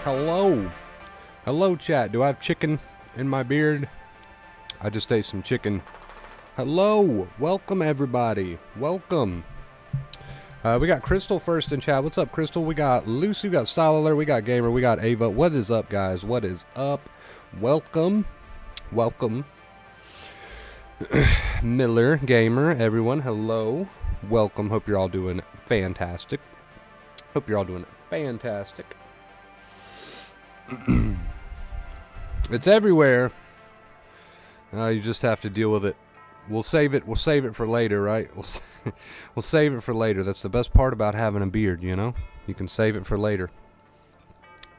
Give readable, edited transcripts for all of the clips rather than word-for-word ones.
Hello. Hello, chat. Do I have chicken in my beard? I just ate some chicken. Hello. Welcome, everybody. Welcome. We got Crystal first in chat. What's up, Crystal? We got Lucy, we got Style Alert, we got Gamer, we got Ava. What is up, guys? What is up? Welcome. Welcome. Miller, Gamer, everyone. Hello. Welcome. Hope you're all doing fantastic. Hope you're all doing fantastic. It's everywhere. You just have to deal with it. We'll save it for later, right? We'll save it for later. That's the best part about having a beard, you know? You can save it for later.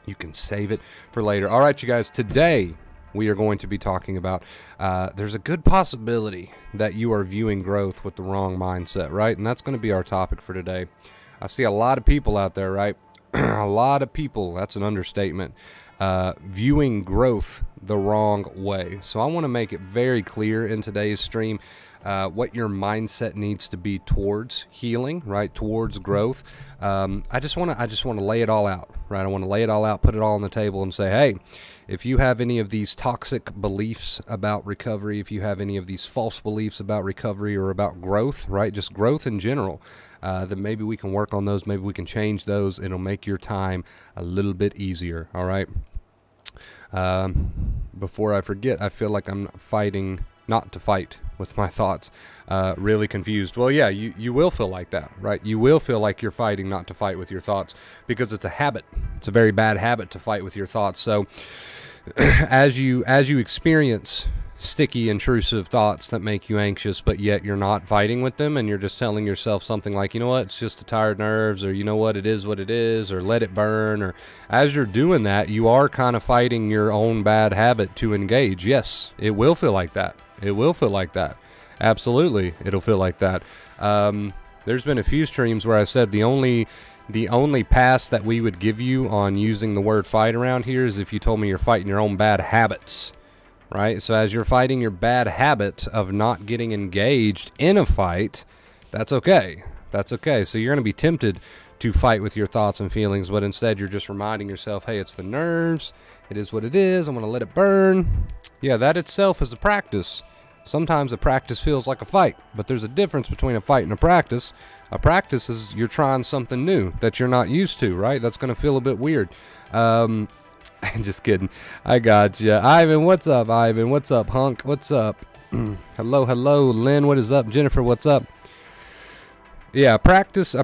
You can save it for later. All right, you guys. Today, we are going to be talking about, there's a good possibility that you are viewing growth with the wrong mindset, right? And that's going to be our topic for today. I see a lot of people out there, right? A lot of people, that's an understatement, viewing growth the wrong way. So I want to make it very clear in today's stream what your mindset needs to be towards healing, right? Towards growth. I just want to lay it all out, right? I want to lay it all out, put it all on the table and say, hey, if you have any of these toxic beliefs about recovery, if you have any of these false beliefs about recovery or about growth, right? Just growth in general, then maybe we can work on those. Maybe we can change those. It'll make your time a little bit easier. All right. Before I forget, I feel like I'm fighting not to fight with my thoughts. Really confused. Well, yeah, you will feel like that, right? You will feel like you're fighting not to fight with your thoughts because it's a habit. It's a very bad habit to fight with your thoughts. So as you experience sticky, intrusive thoughts that make you anxious, but yet you're not fighting with them and you're just telling yourself something like, you know what, it's just the tired nerves, or you know what it is, or let it burn, or as you're doing that, you are kind of fighting your own bad habit to engage. Yes, it will feel like that. It will feel like that. Absolutely, it'll feel like that. There's been a few streams where I said the only pass that we would give you on using the word fight around here is if you told me you're fighting your own bad habits. Right? So as you're fighting your bad habit of not getting engaged in a fight, that's okay. That's okay. So you're going to be tempted to fight with your thoughts and feelings, but instead you're just reminding yourself, hey, it's the nerves. It is what it is. I'm going to let it burn. Yeah, that itself is a practice. Sometimes a practice feels like a fight, but there's a difference between a fight and a practice. A practice is you're trying something new that you're not used to, right? That's going to feel a bit weird. Just kidding. I got you. Ivan, what's up, Ivan? What's up, Hunk? What's up? Hello. Lynn, what is up? Jennifer, what's up? Yeah, a practice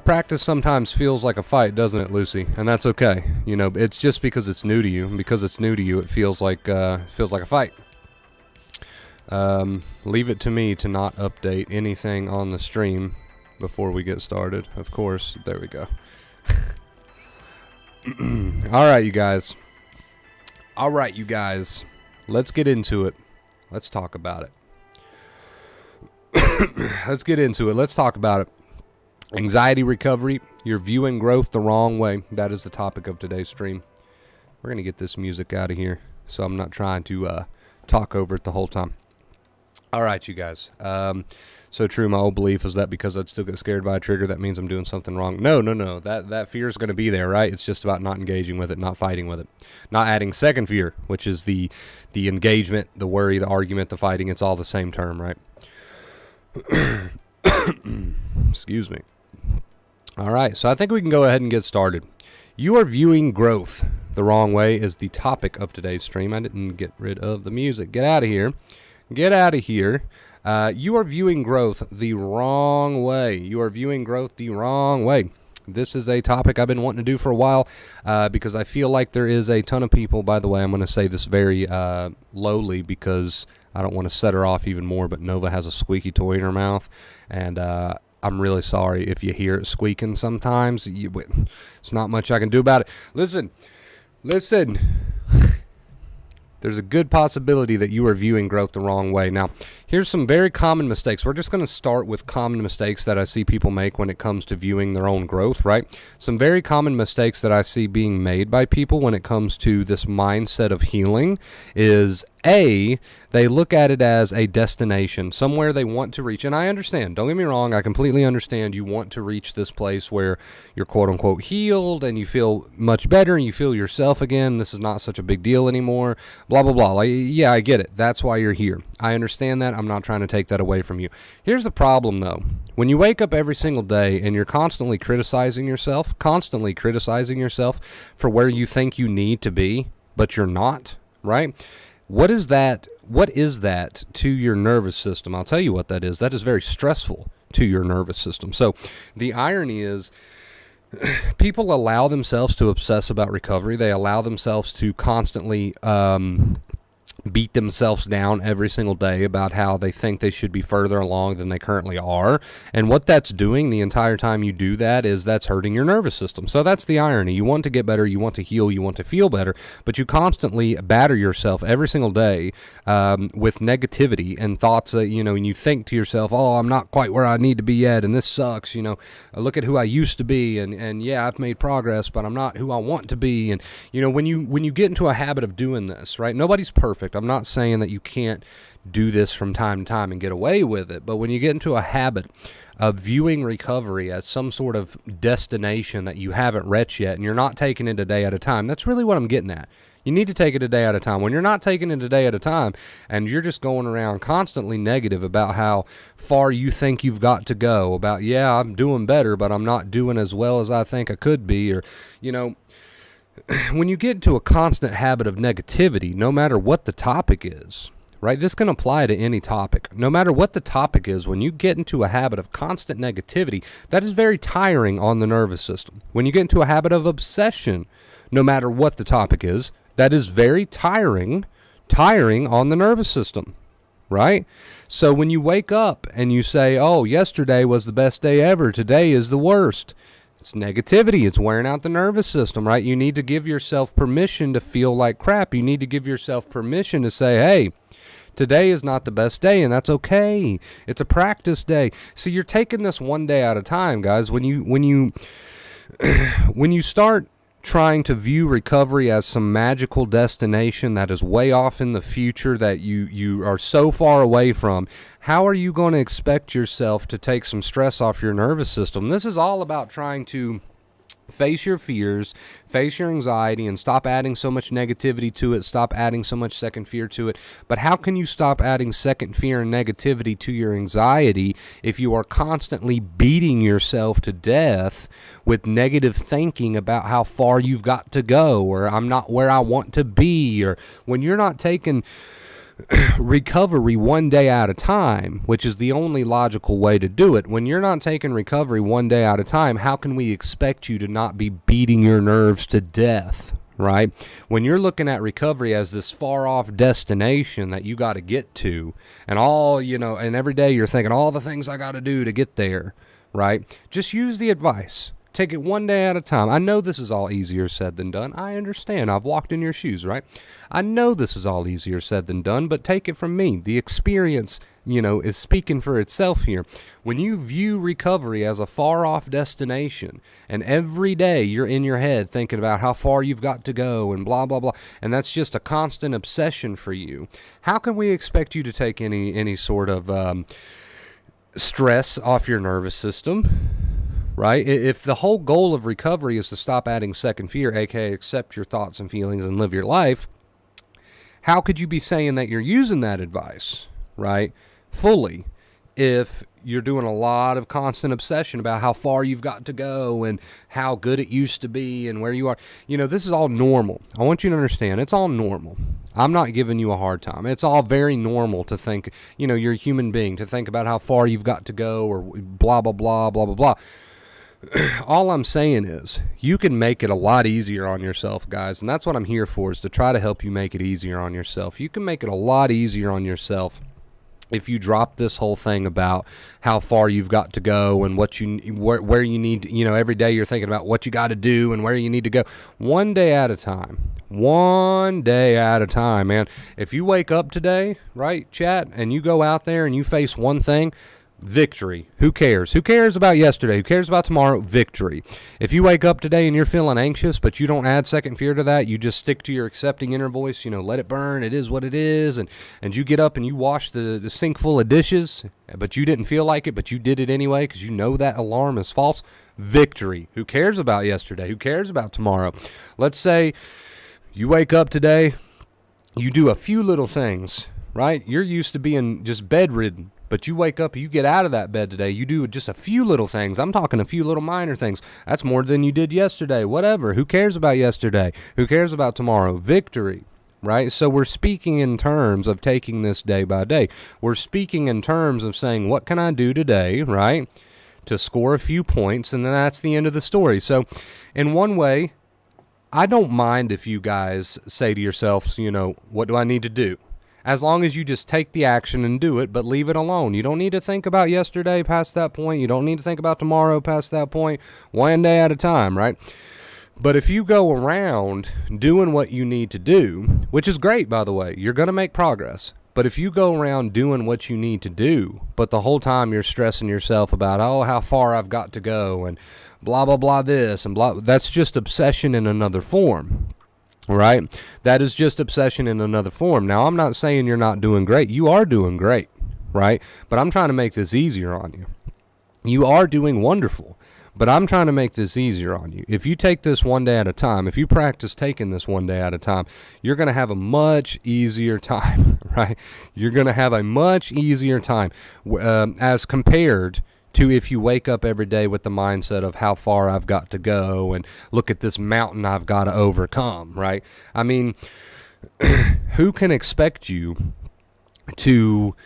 sometimes feels like a fight, doesn't it, Lucy? And that's okay. You know, it's just because it's new to you. And because it's new to you, it feels like a fight. Leave it to me to not update anything on the stream before we get started. Of course. There we go. All right, you guys. Let's get into it. Let's talk about it. Let's get into it. Let's talk about it. Anxiety recovery. You're viewing growth the wrong way. That is the topic of today's stream. We're going to get this music out of here, so I'm not trying to talk over it the whole time. All right, you guys. So true, my old belief is that because I'd still get scared by a trigger, that means I'm doing something wrong. No. That fear is going to be there, right? It's just about not engaging with it, not fighting with it. Not adding second fear, which is the engagement, the worry, the argument, the fighting. It's all the same term, right? Excuse me. All right, so I think we can go ahead and get started. You are viewing growth the wrong way is the topic of today's stream. I didn't get rid of the music. Get out of here. Get out of here. You are viewing growth the wrong way. You are viewing growth the wrong way. This is a topic I've been wanting to do for a while because I feel like there is a ton of people. By the way, I'm going to say this very lowly because I don't want to set her off even more, but Nova has a squeaky toy in her mouth, and I'm really sorry if you hear it squeaking sometimes. It's not much I can do about it. Listen. There's a good possibility that you are viewing growth the wrong way. Now, here's some very common mistakes. We're just going to start with common mistakes that I see people make when it comes to viewing their own growth, right? Some very common mistakes that I see being made by people when it comes to this mindset of healing is They look at it as a destination, somewhere they want to reach. And I understand, don't get me wrong, I completely understand you want to reach this place where you're quote unquote healed and you feel much better and you feel yourself again. This is not such a big deal anymore, blah, blah, blah. Like, yeah, I get it. That's why you're here. I understand that. I'm not trying to take that away from you. Here's the problem, though. When you wake up every single day and you're constantly criticizing yourself for where you think you need to be, but you're not, right? What is that to your nervous system? I'll tell you what that is. That is very stressful to your nervous system. So the irony is people allow themselves to obsess about recovery. They allow themselves to constantly beat themselves down every single day about how they think they should be further along than they currently are. And what that's doing the entire time you do that is that's hurting your nervous system. So that's the irony. You want to get better, you want to heal, you want to feel better, but you constantly batter yourself every single day with negativity and thoughts that, and you think to yourself, oh, I'm not quite where I need to be yet, and this sucks, look at who I used to be, and yeah, I've made progress, but I'm not who I want to be. And, when you get into a habit of doing this, right, nobody's perfect. I'm not saying that you can't do this from time to time and get away with it, but when you get into a habit of viewing recovery as some sort of destination that you haven't reached yet and you're not taking it a day at a time, that's really what I'm getting at. You need to take it a day at a time. When you're not taking it a day at a time and you're just going around constantly negative about how far you think you've got to go, about, yeah, I'm doing better, but I'm not doing as well as I think I could be, or, when you get into a constant habit of negativity, no matter what the topic is, right? This can apply to any topic. No matter what the topic is, when you get into a habit of constant negativity, that is very tiring on the nervous system. When you get into a habit of obsession, no matter what the topic is, that is very tiring on the nervous system, right? So when you wake up and you say, oh, yesterday was the best day ever, today is the worst, it's negativity. It's wearing out the nervous system, right? You need to give yourself permission to feel like crap. You need to give yourself permission to say, hey, today is not the best day, and that's okay. It's a practice day. See, you're taking this one day at a time, guys. When you start trying to view recovery as some magical destination that is way off in the future that you are so far away from, how are you going to expect yourself to take some stress off your nervous system? This is all about trying to face your fears, face your anxiety, and stop adding so much negativity to it, stop adding so much second fear to it. But how can you stop adding second fear and negativity to your anxiety if you are constantly beating yourself to death with negative thinking about how far you've got to go, or I'm not where I want to be, or when you're not taking recovery one day at a time, which is the only logical way to do it. When you're not taking recovery one day at a time, how can we expect you to not be beating your nerves to death, right? When you're looking at recovery as this far off destination that you got to get to, and and every day you're thinking all the things I got to do to get there, right? Just use the advice. Take it one day at a time. I know this is all easier said than done. I understand. I've walked in your shoes, right? I know this is all easier said than done, but take it from me. The experience, is speaking for itself here. When you view recovery as a far-off destination, and every day you're in your head thinking about how far you've got to go and blah, blah, blah, and that's just a constant obsession for you, how can we expect you to take any sort of stress off your nervous system? Right? If the whole goal of recovery is to stop adding second fear, aka accept your thoughts and feelings and live your life, how could you be saying that you're using that advice, right, fully, if you're doing a lot of constant obsession about how far you've got to go and how good it used to be and where you are? This is all normal. I want you to understand, it's all normal. I'm not giving you a hard time. It's all very normal to think, you're a human being, to think about how far you've got to go or blah, blah, blah, blah, blah, blah. All I'm saying is you can make it a lot easier on yourself, guys, and that's what I'm here for, is to try to help you make it easier on yourself. You can make it a lot easier on yourself if you drop this whole thing about how far you've got to go and where you need to, every day you're thinking about what you got to do and where you need to go. One day at a time. One day at a time, man. If you wake up today, right, chat, and you go out there and you face one thing, Victory. Who cares? Who cares about yesterday? Who cares about tomorrow? Victory. If you wake up today and you're feeling anxious, but you don't add second fear to that, you just stick to your accepting inner voice, let it burn, it is what it is, and you get up and you wash the sink full of dishes, but you didn't feel like it, but you did it anyway because you know that alarm is false. Victory. Who cares about yesterday? Who cares about tomorrow? Let's say you wake up today, you do a few little things, right? You're used to being just bedridden. But you wake up, you get out of that bed today, you do just a few little things. I'm talking a few little minor things. That's more than you did yesterday. Whatever. Who cares about yesterday? Who cares about tomorrow? Victory, right? So we're speaking in terms of taking this day by day. We're speaking in terms of saying, what can I do today, right, to score a few points, and then that's the end of the story. So in one way, I don't mind if you guys say to yourselves, what do I need to do? As long as you just take the action and do it, but leave it alone. You don't need to think about yesterday past that point. You don't need to think about tomorrow past that point. One day at a time, right? But if you go around doing what you need to do, which is great, by the way, you're going to make progress. But if you go around doing what you need to do, but the whole time you're stressing yourself about, how far I've got to go and blah, blah, blah this and blah, that's just obsession in another form. Right? That is just obsession in another form. Now, I'm not saying you're not doing great. You are doing great, right? But I'm trying to make this easier on you. You are doing wonderful, but I'm trying to make this easier on you. If you take this one day at a time, if you practice taking this one day at a time, you're going to have a much easier time, right? You're going to have a much easier time as compared to if you wake up every day with the mindset of how far I've got to go and look at this mountain I've got to overcome, right? I mean, who can expect you to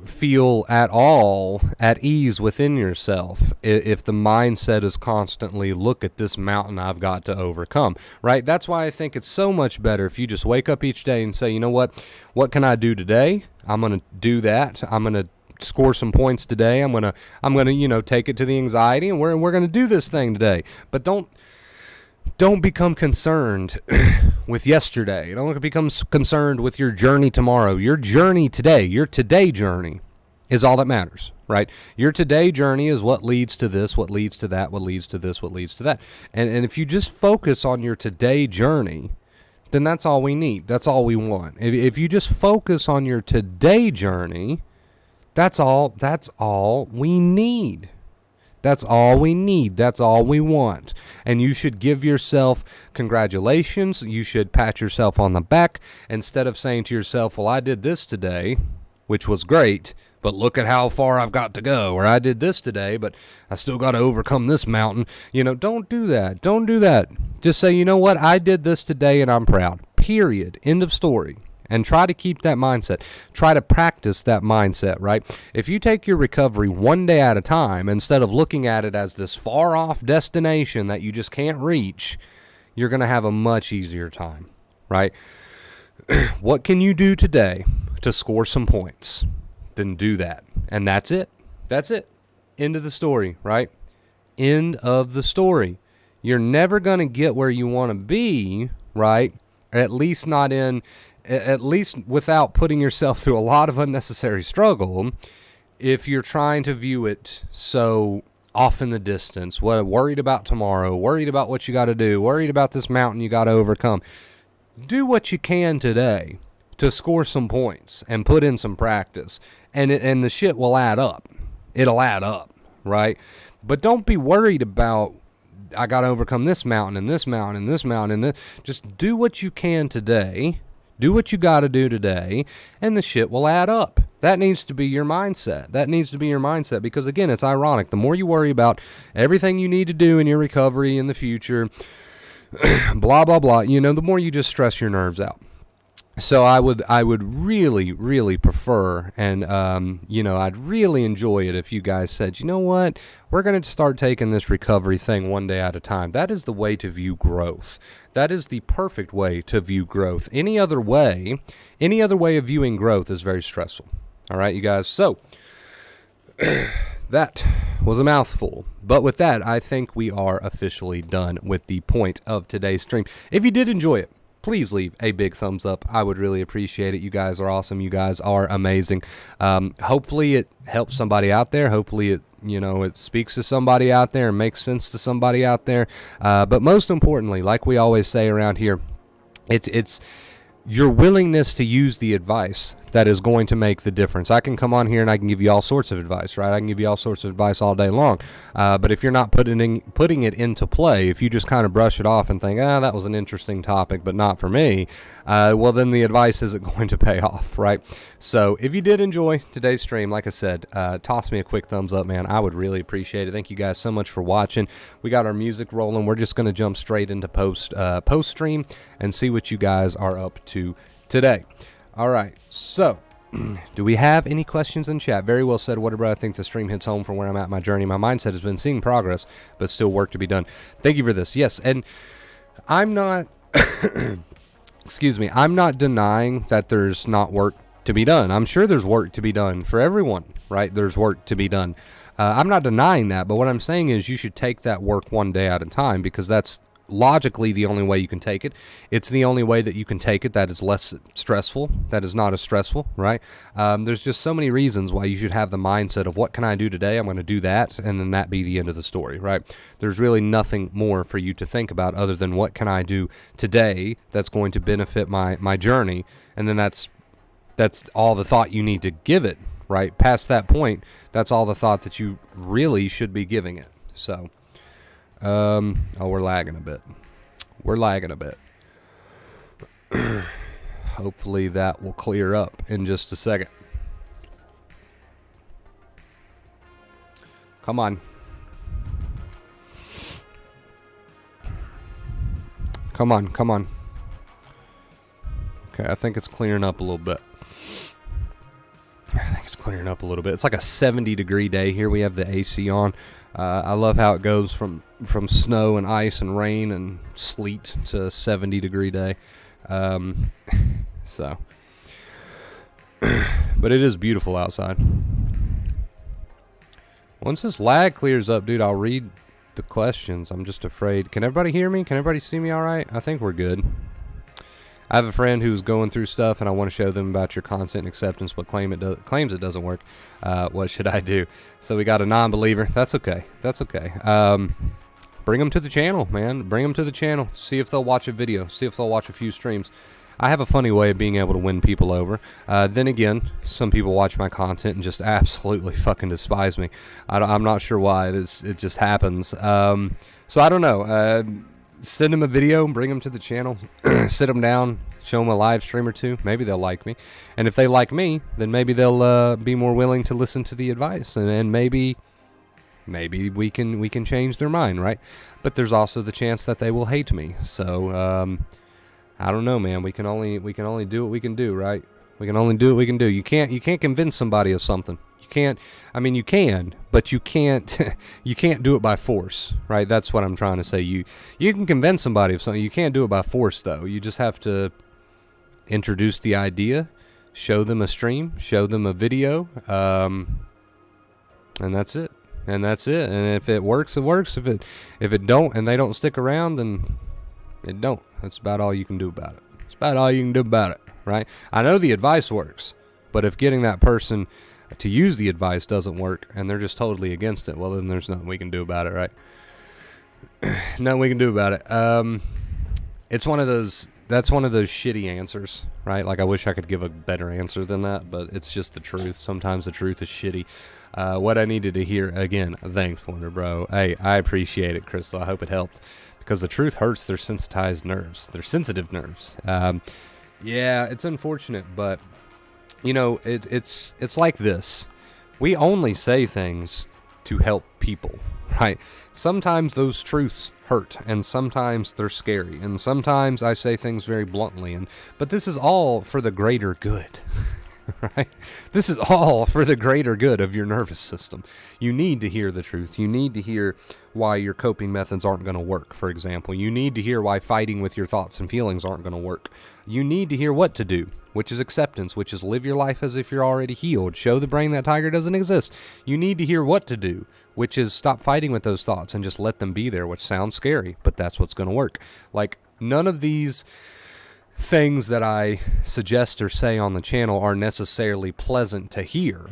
feel at all at ease within yourself if the mindset is constantly, look at this mountain I've got to overcome, right? That's why I think it's so much better if you just wake up each day and say, you know what can I do today? I'm going to do that. I'm going to score some points today. I'm gonna take it to the anxiety, and we're gonna do this thing today. But don't become concerned with yesterday. Don't become concerned with your journey tomorrow. Your journey today, your today journey, is all that matters, right? Your today journey is what leads to this, what leads to that, what leads to this, what leads to that. And if you just focus on your today journey, then that's all we need. That's all we want. If you just focus on your today journey, that's all we need. That's all we need. That's all we want. And you should give yourself congratulations. You should pat yourself on the back instead of saying to yourself, well, I did this today, which was great, but look at how far I've got to go. Or I did this today, but I still got to overcome this mountain. Don't do that. Don't do that. Just say, you know what? I did this today and I'm proud. Period. End of story. And try to keep that mindset. Try to practice that mindset, right? If you take your recovery one day at a time, instead of looking at it as this far-off destination that you just can't reach, you're going to have a much easier time, right? What can you do today to score some points? Then do that. And that's it. That's it. End of the story, right? End of the story. You're never going to get where you want to be, right? At least without putting yourself through a lot of unnecessary struggle, if you're trying to view it so off in the distance, worried about tomorrow, worried about what you got to do, worried about this mountain you got to overcome. Do what you can today to score some points and put in some practice, and the shit will add up. It'll add up, right? But don't be worried about, I got to overcome this mountain and this mountain and this mountain. And just do what you can today. Do what you got to do today, and the shit will add up. That needs to be your mindset. That needs to be your mindset because, again, it's ironic. The more you worry about everything you need to do in your recovery in the future, blah, blah, blah, the more you just stress your nerves out. So I would really, really prefer, and, I'd really enjoy it if you guys said, you know what, we're going to start taking this recovery thing one day at a time. That is the way to view growth. That is the perfect way to view growth. Any other way of viewing growth is very stressful. All right, you guys. So that was a mouthful. But with that, I think we are officially done with the point of today's stream. If you did enjoy it, please leave a big thumbs up. I would really appreciate it. You guys are awesome. You guys are amazing. Hopefully it helps somebody out there. Hopefully it speaks to somebody out there and makes sense to somebody out there. But most importantly, like we always say around here, it's your willingness to use the advice that is going to make the difference. I can come on here and I can give you all sorts of advice, right? I can give you all sorts of advice all day long. But if you're not putting it into play, if you just kind of brush it off and think, that was an interesting topic, but not for me, well, then the advice isn't going to pay off, right? So if you did enjoy today's stream, like I said, toss me a quick thumbs up, man. I would really appreciate it. Thank you guys so much for watching. We got our music rolling. We're just going to jump straight into post stream and see what you guys are up to today. All right, so do we have any questions in chat? Very well said, Whatever. I think the stream hits home from where I'm at in my journey. My mindset has been seeing progress, but still work to be done. Thank you for this. Yes, and I'm not, excuse me, I'm not denying that there's not work to be done. I'm sure there's work to be done for everyone, right? There's work to be done. I'm not denying that, but what I'm saying is you should take that work one day at a time, because that's logically the only way you can take it. It's the only way that you can take it that is less stressful, that is not as stressful, right? There's just so many reasons why you should have the mindset of what can I do today? I'm going to do that, and then that be the end of the story, right? There's really nothing more for you to think about other than what can I do today that's going to benefit my journey, and then that's all the thought you need to give it, right? Past that point, that's all the thought that you really should be giving it. So we're lagging a bit. Hopefully that will clear up in just a second. Come on. Okay, I think it's clearing up a little bit. It's like a 70-degree day here. We have the AC on. I love how it goes from snow and ice and rain and sleet to a 70-degree day. So, but it is beautiful outside. Once this lag clears up, dude, I'll read the questions. I'm just afraid. Can everybody hear me? Can everybody see me all right? I think we're good. I have a friend who's going through stuff, and I want to show them about your content and acceptance, but claims it doesn't work. What should I do? So we got a non-believer. That's okay. Bring them to the channel, man. Bring them to the channel. See if they'll watch a video. See if they'll watch a few streams. I have a funny way of being able to win people over. Then again, some people watch my content and just absolutely fucking despise me. I'm not sure why. It just happens. So I don't know. Send them a video, bring them to the channel, sit them down, show them a live stream or two. Maybe they'll like me. And if they like me, then maybe they'll be more willing to listen to the advice. And maybe we can change their mind, right? But there's also the chance that they will hate me. So I don't know, man. We can only do what we can do, right? We can only do what we can do. You can't convince somebody of something. You can't. I mean, you can, but you can't. You can't do it by force, right? That's what I'm trying to say. You can convince somebody of something. You can't do it by force, though. You just have to introduce the idea, show them a stream, show them a video, and that's it. And if it works, it works. If it don't, and they don't stick around, then it don't. That's about all you can do about it. Right? I know the advice works, but if getting that person to use the advice doesn't work and they're just totally against it, well, then there's nothing we can do about it, right? Nothing we can do about it. It's one of those shitty answers, right? Like, I wish I could give a better answer than that, but it's just the truth. Sometimes the truth is shitty. What I needed to hear, again, thanks, Wonder Bro. Hey, I appreciate it, Crystal. I hope it helped, because the truth hurts their sensitized nerves, their sensitive nerves. Yeah, it's unfortunate, but it's like this. We only say things to help people, right? Sometimes those truths hurt, and sometimes they're scary, and sometimes I say things very bluntly, but this is all for the greater good. Right? This is all for the greater good of your nervous system. You need to hear the truth. You need to hear why your coping methods aren't going to work, for example. You need to hear why fighting with your thoughts and feelings aren't going to work. You need to hear what to do, which is acceptance, which is live your life as if you're already healed. Show the brain that tiger doesn't exist. You need to hear what to do, which is stop fighting with those thoughts and just let them be there, which sounds scary, but that's what's going to work. Like, none of these things that I suggest or say on the channel are necessarily pleasant to hear,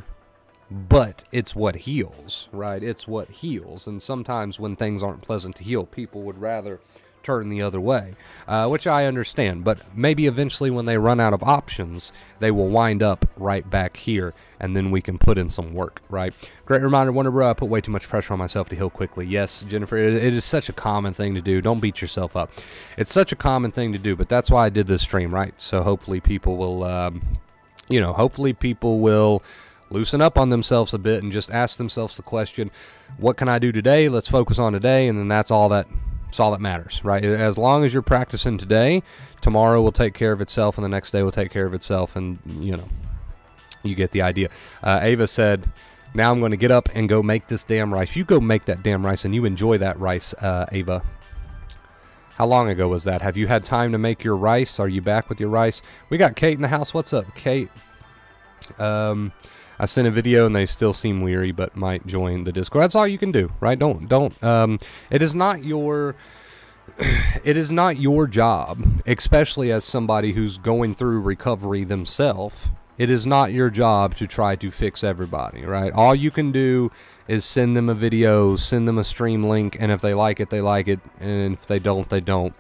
but it's what heals, right? It's what heals. And sometimes when things aren't pleasant to heal, people would rather turn the other way, which I understand. But maybe eventually when they run out of options, they will wind up right back here, and then we can put in some work, right? Great reminder, Wonder Bro, I put way too much pressure on myself to heal quickly. Yes, Jennifer, it is such a common thing to do. Don't beat yourself up. It's such a common thing to do, but that's why I did this stream, right? So hopefully people will, hopefully people will loosen up on themselves a bit and just ask themselves the question, what can I do today? Let's focus on today, and then that's all that matters, right? As long as you're practicing today, tomorrow will take care of itself, and the next day will take care of itself, and you get the idea. Ava said, now I'm going to get up and go make this damn rice. You go make that damn rice, and you enjoy that rice, Ava. How long ago was that? Have you had time to make your rice? Are you back with your rice? We got Kate in the house. What's up, Kate? I sent a video and they still seem weary, but might join the Discord. That's all you can do, right? It is not your job, especially as somebody who's going through recovery themselves. It is not your job to try to fix everybody, right? All you can do is send them a video, send them a stream link, and if they like it, they like it, and if they don't, they don't.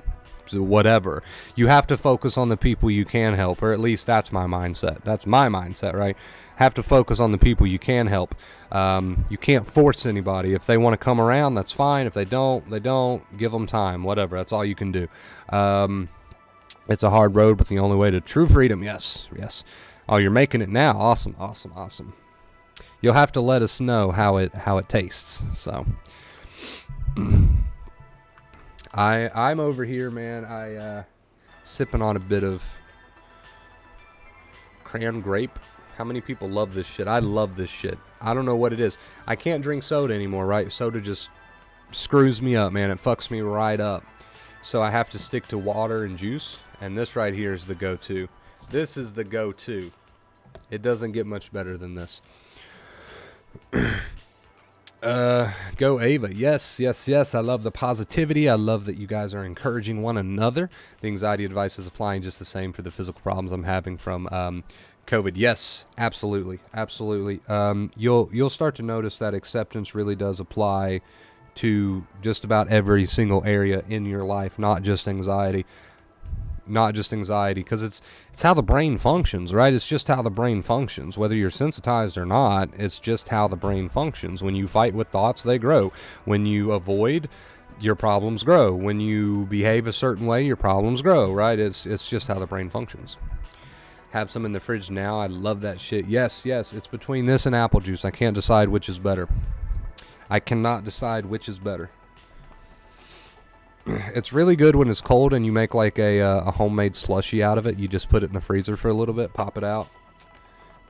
So whatever. You have to focus on the people you can help, or at least that's my mindset. That's my mindset, right? Have to focus on the people you can help. You can't force anybody. If they want to come around, that's fine. If they don't, they don't. Give them time, whatever. That's all you can do. It's a hard road, but the only way to true freedom. Yes, yes. Oh, you're making it now. Awesome, awesome, awesome. You'll have to let us know how it tastes. So I'm over here, man. I sipping on a bit of cran grape. How many people love this shit? I love this shit. I don't know what it is. I can't drink soda anymore, right? Soda just screws me up, man. It fucks me right up. So I have to stick to water and juice. And this right here is the go-to. This is the go-to. It doesn't get much better than this. Go Ava. Yes, yes, yes. I love the positivity. I love that you guys are encouraging one another. The anxiety advice is applying just the same for the physical problems I'm having from COVID. Yes, absolutely, absolutely. You'll start to notice that acceptance really does apply to just about every single area in your life, not just anxiety. Not just anxiety, because it's how the brain functions, right? It's just how the brain functions. Whether you're sensitized or not, it's just how the brain functions. When you fight with thoughts, they grow. When you avoid, your problems grow. When you behave a certain way, your problems grow, right? It's just how the brain functions. Have some in the fridge now. I love that shit. Yes, yes. It's between this and apple juice. I can't decide which is better. I cannot decide which is better. It's really good when it's cold and you make like a homemade slushie out of it. You just put it in the freezer for a little bit, pop it out.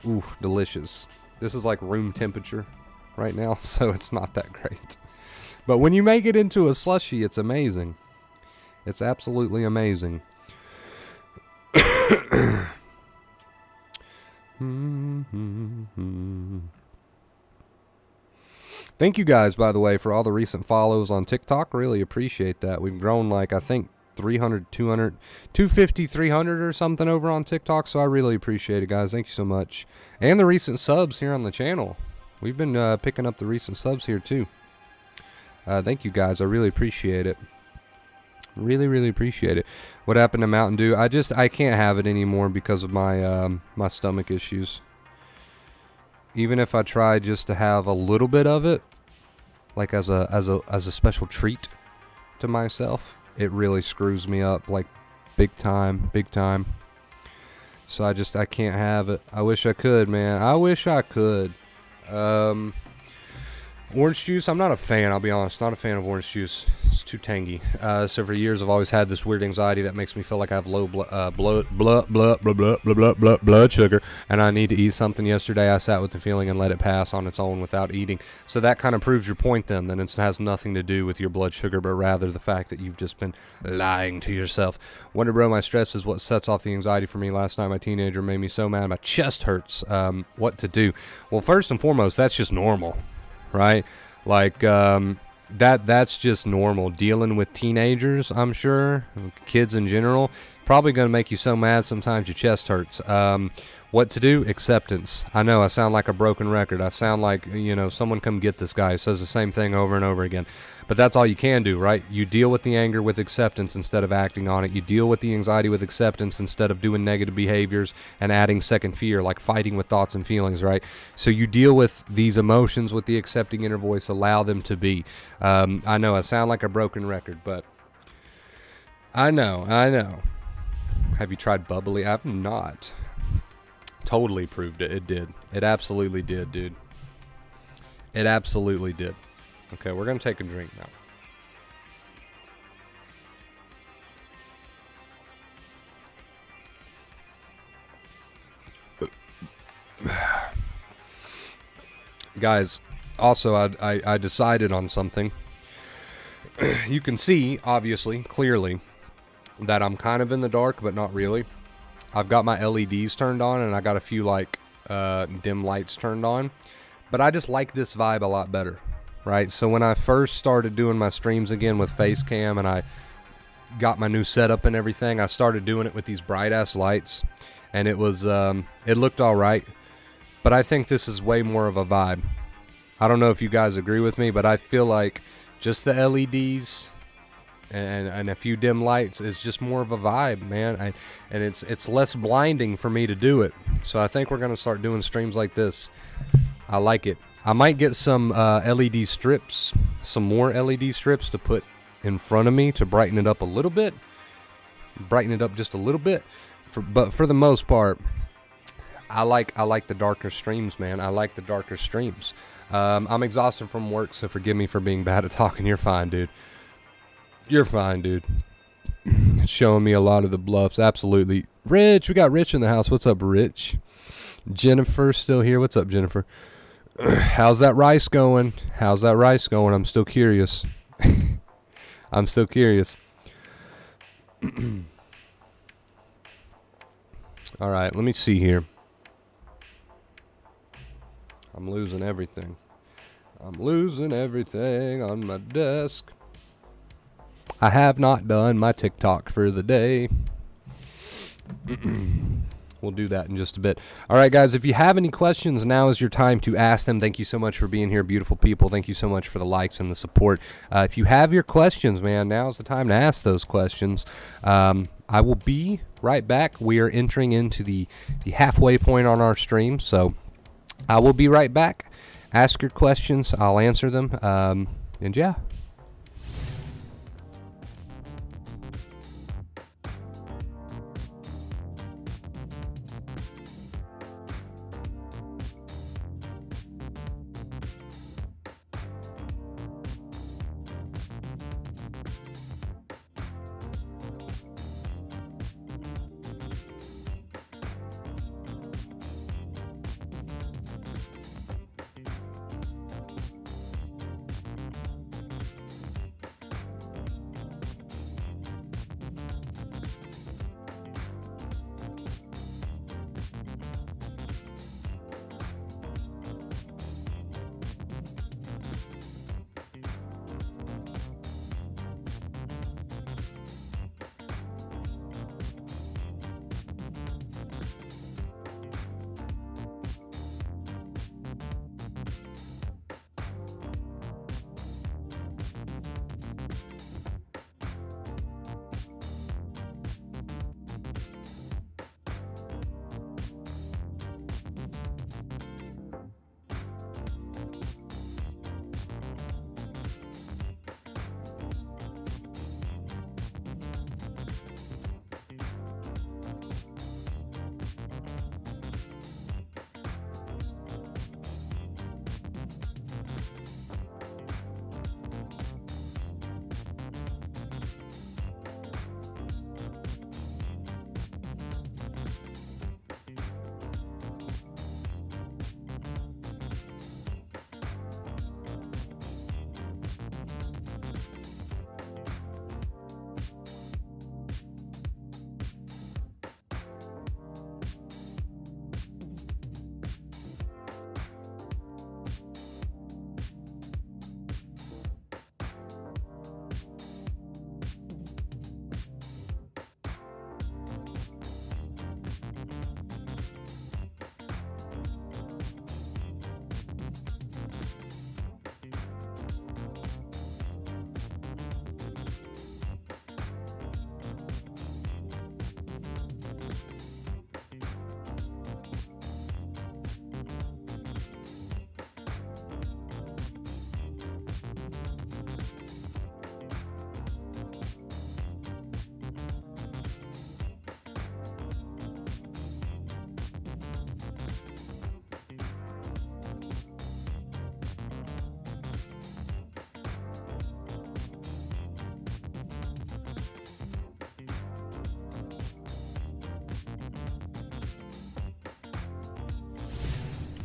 Ooh, delicious. This is like room temperature right now, so it's not that great. But when you make it into a slushie, it's amazing. It's absolutely amazing. Thank you guys, by the way, for all the recent follows on TikTok. Really appreciate that. We've grown like, I think, 300, 200, 250, 300 or something over on TikTok, so I really appreciate it, guys. Thank you so much. And the recent subs here on the channel. We've been picking up the recent subs here, too. Thank you, guys. I really appreciate it. Really, really appreciate it. What happened to Mountain Dew? I can't have it anymore because of my my stomach issues. Even if I try just to have a little bit of it, like as a special treat to myself, it really screws me up like big time, big time. So I can't have it. I wish I could, man. I wish I could. Orange juice, I'm not a fan, I'll be honest. Not a fan of orange juice. It's too tangy. So for years I've always had this weird anxiety that makes me feel like I have low blood sugar, and I need to eat something. Yesterday I sat with the feeling and let it pass on its own without eating. So that kind of proves your point then, that it has nothing to do with your blood sugar, but rather the fact that you've just been lying to yourself. Wonder Bro, my stress is what sets off the anxiety for me. Last night my teenager made me so mad my chest hurts. What to do? Well, first and foremost, that's just normal. Right? Like, that's just normal. Dealing with teenagers, I'm sure, kids in general, Probably going to make you so mad sometimes your chest hurts. What to do? Acceptance. I know I sound like a broken record. I sound like, someone come get this guy. He says the same thing over and over again. But that's all you can do, right? You deal with the anger with acceptance instead of acting on it. You deal with the anxiety with acceptance instead of doing negative behaviors and adding second fear, like fighting with thoughts and feelings, right? So you deal with these emotions with the accepting inner voice. Allow them to be. I know I sound like a broken record, but I know. Have you tried bubbly? I've not. Totally proved it. It did. It absolutely did, dude. It absolutely did. Okay, we're going to take a drink now. Guys, also I decided on something. You can see, obviously, clearly, that I'm kind of in the dark, but not really. I've got my LEDs turned on, and I got a few dim lights turned on, but I just like this vibe a lot better, right? So when I first started doing my streams again with Facecam, and I got my new setup and everything, I started doing it with these bright ass lights, and it was it looked all right, but I think this is way more of a vibe. I don't know if you guys agree with me, but I feel like just the LEDs and a few dim lights is just more of a vibe, man. And it's less blinding for me to do it. So I think we're gonna start doing streams like this. I like it. I might get some LED strips, some more LED strips to put in front of me to brighten it up a little bit, brighten it up just a little bit. But for the most part, I like the darker streams, man. I like the darker streams. I'm exhausted from work, so forgive me for being bad at talking. You're fine, dude. You're fine, dude. Showing me a lot of the bluffs. Absolutely. Rich, we got Rich in the house. What's up, Rich? Jennifer still here. What's up, Jennifer? How's that rice going? How's that rice going? I'm still curious. I'm still curious. All right, let me see here. I'm losing everything. I'm losing everything on my desk. I have not done my TikTok for the day. We'll do that in just a bit. All right, guys, if you have any questions, now is your time to ask them. Thank you so much for being here, beautiful people. Thank you so much for the likes and the support. If you have your questions, man, now is the time to ask those questions. I will be right back. We are entering into the halfway point on our stream, so I will be right back. Ask your questions. I'll answer them. And yeah.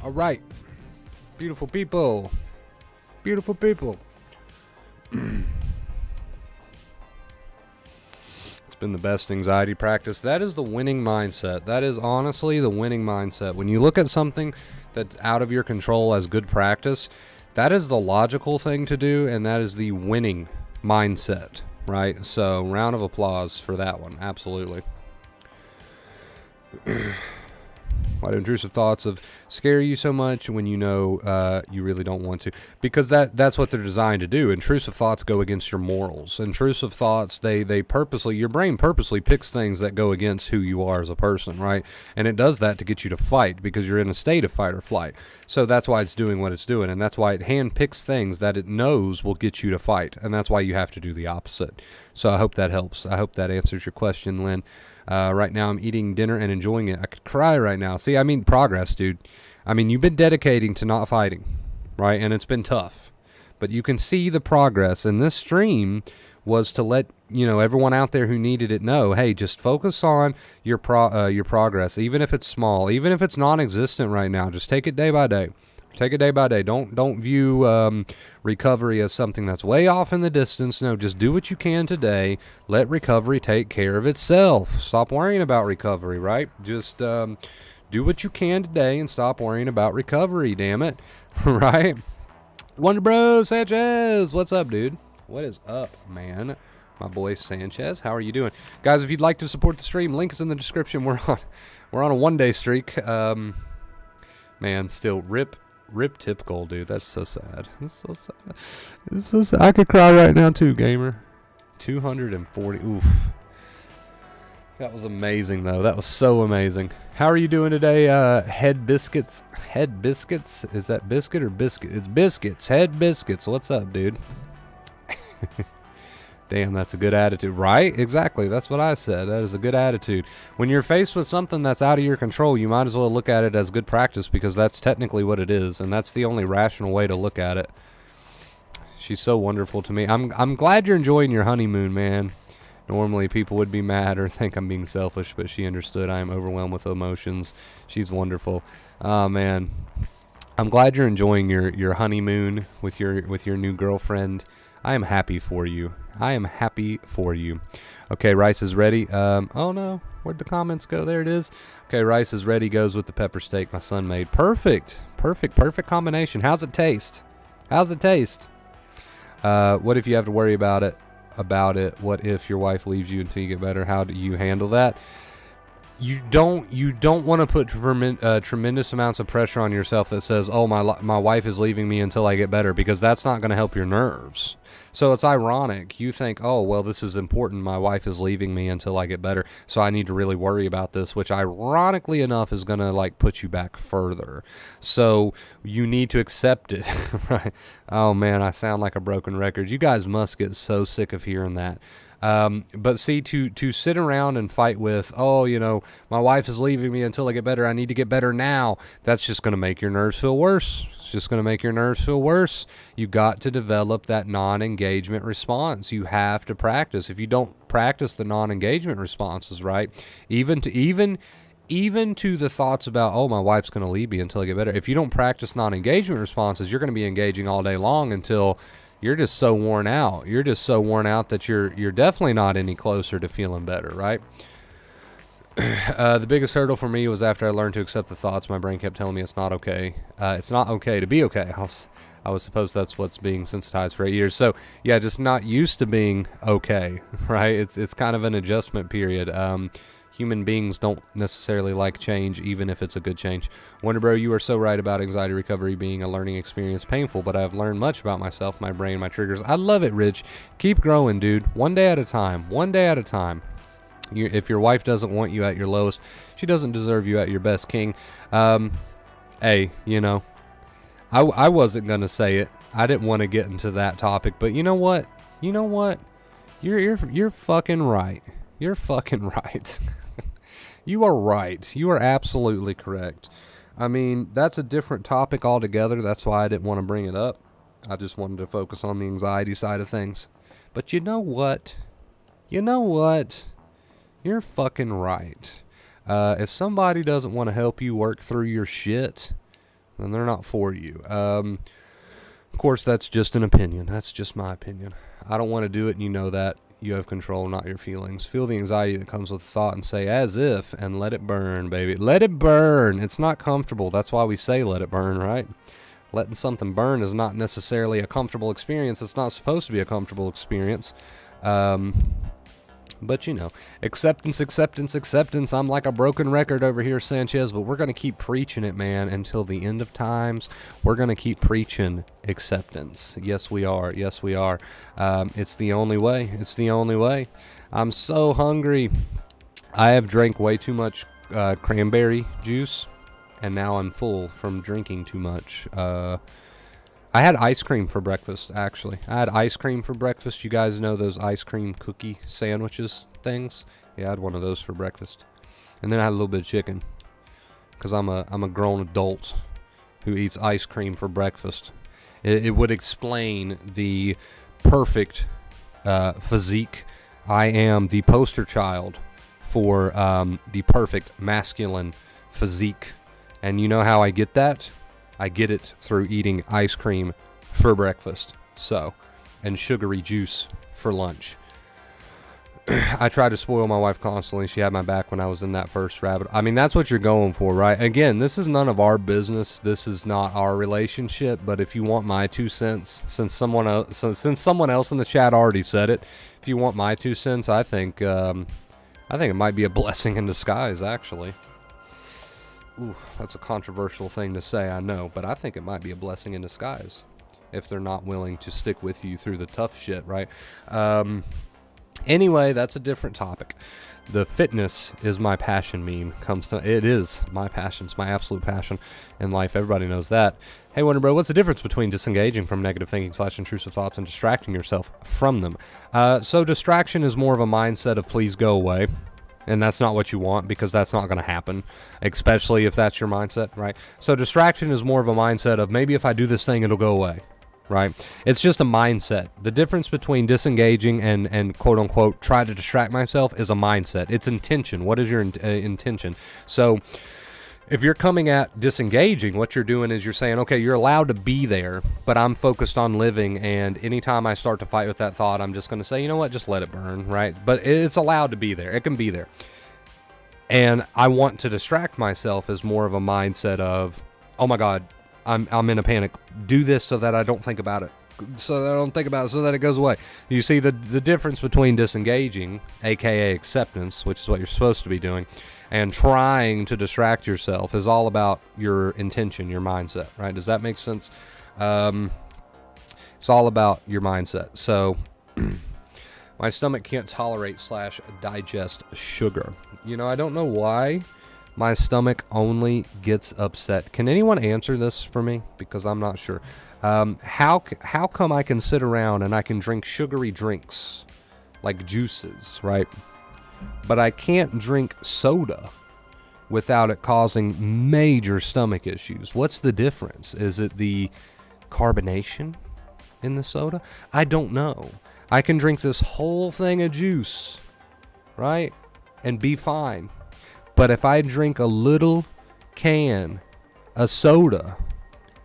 All right. Beautiful people. Beautiful people. It's been the best anxiety practice. That is the winning mindset. That is honestly the winning mindset. When you look at something that's out of your control as good practice, that is the logical thing to do, and that is the winning mindset, right? So, round of applause for that one. Absolutely. Why do intrusive thoughts scare you so much when you know you really don't want to? Because that's what they're designed to do. Intrusive thoughts go against your morals. Intrusive thoughts, they purposely, your brain purposely picks things that go against who you are as a person, right? And it does that to get you to fight because you're in a state of fight or flight. So that's why it's doing what it's doing, and that's why it handpicks things that it knows will get you to fight, and that's why you have to do the opposite. So I hope that helps. I hope that answers your question, Lynn. Right now I'm eating dinner and enjoying it. I could cry right now. See, I mean, progress, dude. I mean, you've been dedicating to not fighting, right? And it's been tough. But you can see the progress. And this stream was to let, everyone out there who needed it know, hey, just focus on your progress, even if it's small, even if it's non-existent right now. Just take it day by day. Take it day by day. Don't view recovery as something that's way off in the distance. No, just do what you can today. Let recovery take care of itself. Stop worrying about recovery, right? Just do what you can today and stop worrying about recovery, damn it. Right? Wonder Bro Sanchez, what's up, dude? What is up, man? My boy Sanchez, how are you doing? Guys, if you'd like to support the stream, link is in the description. We're on a one-day streak. Man, still rip typical, dude. That's so sad. It's so sad. It's so sad. I could cry right now too, gamer. 240. Oof. That was amazing, though. That was so amazing. How are you doing today, Head Biscuits? Head Biscuits? Is that biscuit or biscuit? It's biscuits. Head Biscuits. What's up, dude? Damn, that's a good attitude. Right? Exactly. That's what I said. That is a good attitude. When you're faced with something that's out of your control, you might as well look at it as good practice because that's technically what it is, and that's the only rational way to look at it. She's so wonderful to me. I'm glad you're enjoying your honeymoon, man. Normally people would be mad or think I'm being selfish, but she understood I am overwhelmed with emotions. She's wonderful. Oh, man. I'm glad you're enjoying your honeymoon with your new girlfriend. I am happy for you. I am happy for you. Okay, rice is ready. Oh no, where'd the comments go? There it is. Okay, rice is ready. Goes with the pepper steak my son made. Perfect. Perfect combination. How's it taste? How's it taste? What if you have to worry about it? What if your wife leaves you until you get better? How do you handle that? You don't want to put tremendous amounts of pressure on yourself that says, oh, my wife is leaving me until I get better, because that's not going to help your nerves. So it's ironic. You think, oh, well, this is important. My wife is leaving me until I get better, so I need to really worry about this, which ironically enough is going to put you back further. So you need to accept it, right? Oh, man, I sound like a broken record. You guys must get so sick of hearing that. But see, to sit around and fight with, oh, my wife is leaving me until I get better, I need to get better now, that's just going to make your nerves feel worse. It's just going to make your nerves feel worse. You got to develop that non-engagement response. You have to practice. If you don't practice the non-engagement responses, right, even to the thoughts about, oh, my wife's going to leave me until I get better, if you don't practice non-engagement responses, you're going to be engaging all day long until you're just so worn out. You're just so worn out that you're definitely not any closer to feeling better, right? The biggest hurdle for me was after I learned to accept the thoughts. My brain kept telling me it's not okay. It's not okay to be okay. I was supposed that's what's being sensitized for 8 years. So yeah, just not used to being okay, right? It's kind of an adjustment period. Human beings don't necessarily like change, even if it's a good change. Wonder Bro, you are so right about anxiety recovery being a learning experience, painful, but I've learned much about myself, my brain, my triggers. I love it, Rich. Keep growing, dude. One day at a time. One day at a time. If your wife doesn't want you at your lowest, she doesn't deserve you at your best, King. Hey, I wasn't going to say it. I didn't want to get into that topic, but you know what? You're fucking right. You're fucking right. You are right. You are absolutely correct. I mean, that's a different topic altogether. That's why I didn't want to bring it up. I just wanted to focus on the anxiety side of things. But you know what? You're fucking right. If somebody doesn't want to help you work through your shit, then they're not for you. Of course, that's just an opinion. That's just my opinion. I don't want to do it, and you know that. You have control, not your feelings. Feel the anxiety that comes with the thought and say, as if, and let it burn, baby. Let it burn. It's not comfortable. That's why we say let it burn, right? Letting something burn is not necessarily a comfortable experience. It's not supposed to be a comfortable experience. But, you know, acceptance, acceptance, acceptance. I'm like a broken record over here, Sanchez, but we're going to keep preaching it, man, until the end of times. We're going to keep preaching acceptance. Yes, we are. Yes, we are. It's the only way. It's the only way. I'm so hungry. I have drank way too much cranberry juice, and now I'm full from drinking too much. I had ice cream for breakfast, actually. I had ice cream for breakfast. You guys know those ice cream cookie sandwiches things? Yeah, I had one of those for breakfast. And then I had a little bit of chicken, because I'm a grown adult who eats ice cream for breakfast. It would explain the perfect physique. I am the poster child for the perfect masculine physique. And you know how I get that? I get it through eating ice cream for breakfast, and sugary juice for lunch. I tried to spoil my wife constantly. She had my back when I was in that first rabbit. I mean, that's what you're going for, right? Again, this is none of our business. This is not our relationship. But if you want my 2 cents, since someone else in the chat already said it, if you want my 2 cents, I think it might be a blessing in disguise, actually. Ooh, that's a controversial thing to say, I know, but I think it might be a blessing in disguise if they're not willing to stick with you through the tough shit, right? Anyway, that's a different topic. The fitness is my passion meme. It is my passion. It's my absolute passion in life. Everybody knows that. Hey, Wonder Bro, what's the difference between disengaging from negative thinking / intrusive thoughts and distracting yourself from them? So distraction is more of a mindset of please go away. And that's not what you want, because that's not going to happen, especially if that's your mindset, right? So distraction is more of a mindset of maybe if I do this thing, it'll go away, right? It's just a mindset. The difference between disengaging and quote-unquote try to distract myself is a mindset. It's intention. What is your intention? So if you're coming at disengaging, what you're doing is you're saying, okay, you're allowed to be there, but I'm focused on living, and anytime I start to fight with that thought, I'm just going to say, you know what, just let it burn, right? But it's allowed to be there. It can be there. And I want to distract myself as more of a mindset of, oh my God, I'm in a panic. Do this so that I don't think about it. So that I don't think about it, so that it goes away. You see the difference between disengaging, aka acceptance, which is what you're supposed to be doing, and trying to distract yourself is all about your intention, your mindset, right? Does that make sense? It's all about your mindset. So my stomach can't tolerate / digest sugar. You know, I don't know why my stomach only gets upset. Can anyone answer this for me? Because I'm not sure. How come I can sit around and I can drink sugary drinks like juices, right? But I can't drink soda without it causing major stomach issues. What's the difference? Is it the carbonation in the soda? I don't know. I can drink this whole thing of juice, right, and be fine. But if I drink a little can of soda,